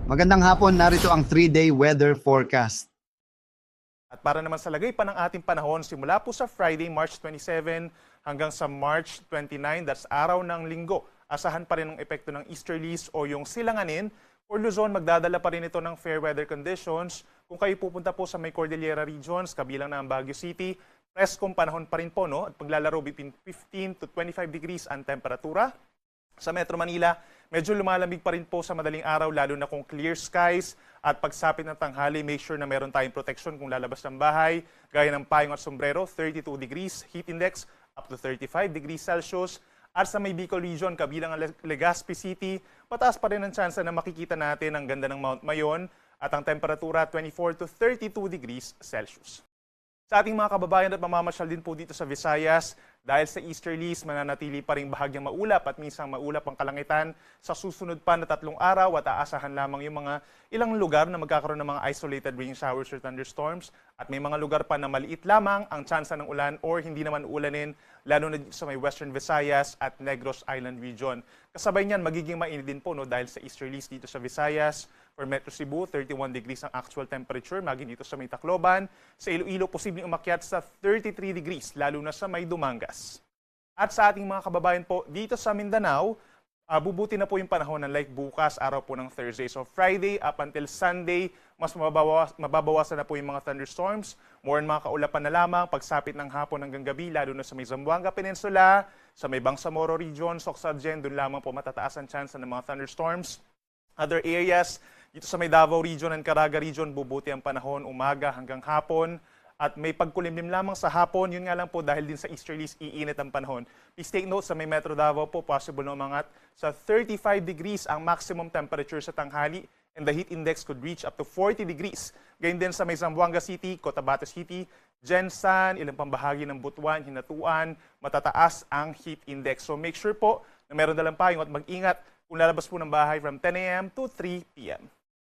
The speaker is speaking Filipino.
Magandang hapon, narito ang 3-day weather forecast. At para naman sa lagay pa ng ating panahon, simula po sa Friday, March 27 hanggang sa March 29, that's araw ng linggo. Asahan pa rin ang epekto ng easterlies o yung silanganin. For Luzon, magdadala pa rin ito ng fair weather conditions. Kung kayo pupunta po sa may Cordillera regions, kabilang na ang Baguio City, preskong panahon pa rin po, no? At paglalaro between 15 to 25 degrees ang temperatura. Sa Metro Manila, medyo lumalamig pa rin po sa madaling araw, lalo na kung clear skies at pagsapit ng tanghali, make sure na meron tayong protection kung lalabas ng bahay, gaya ng payong at sombrero, 32 degrees, heat index up to 35 degrees Celsius. At sa may Bicol region, kabilang ang Legazpi City, mataas pa rin ang tsansa na makikita natin ang ganda ng Mount Mayon at ang temperatura 24 to 32 degrees Celsius. Sa ating mga kababayan at mamamasyal din po dito sa Visayas, dahil sa easterlies, mananatili pa rin bahagyang maulap at minsan maulap ang kalangitan sa susunod pa na 3 araw at aasahan lamang yung mga ilang lugar na magkakaroon ng mga isolated rain showers or thunderstorms at may mga lugar pa na maliit lamang ang tsansa ng ulan or hindi naman ulanin, lalo na dito sa may Western Visayas at Negros Island region. Kasabay niyan, magiging mainit din po, no, dahil sa easterlies dito sa Visayas. For Metro Cebu, 31 degrees ang actual temperature, maging dito sa may Tacloban. Sa Iloilo, posibleng umakyat sa 33 degrees, lalo na sa may Dumangas. At sa ating mga kababayan po, dito sa Mindanao, bubuti na po yung panahon ng like bukas, araw po ng Thursday. So Friday up until Sunday, mas mababawasan na po yung mga thunderstorms. More on mga kaulapan na lamang, pagsapit ng hapon hanggang gabi, lalo na sa may Zamboanga Peninsula, sa may Bangsamoro region, Socsadjen, doon lamang po matataas ang chance ng mga thunderstorms. Other areas, dito sa may Davao region and Caraga region, bubuti ang panahon umaga hanggang hapon. At may pagkulimlim lamang sa hapon, yun nga lang po dahil din sa easterlies, iinit ang panahon. Please take note, sa may Metro Davao po, possible na umangat sa 35 degrees ang maximum temperature sa tanghali and the heat index could reach up to 40 degrees. Gayun din sa may Zamboanga City, Cotabato City, Jensan, ilang pambahagi ng Butuan, Hinatuan, matataas ang heat index. So make sure po na meron dalang payong at mag-ingat kung lalabas po ng bahay from 10 a.m. to 3 p.m.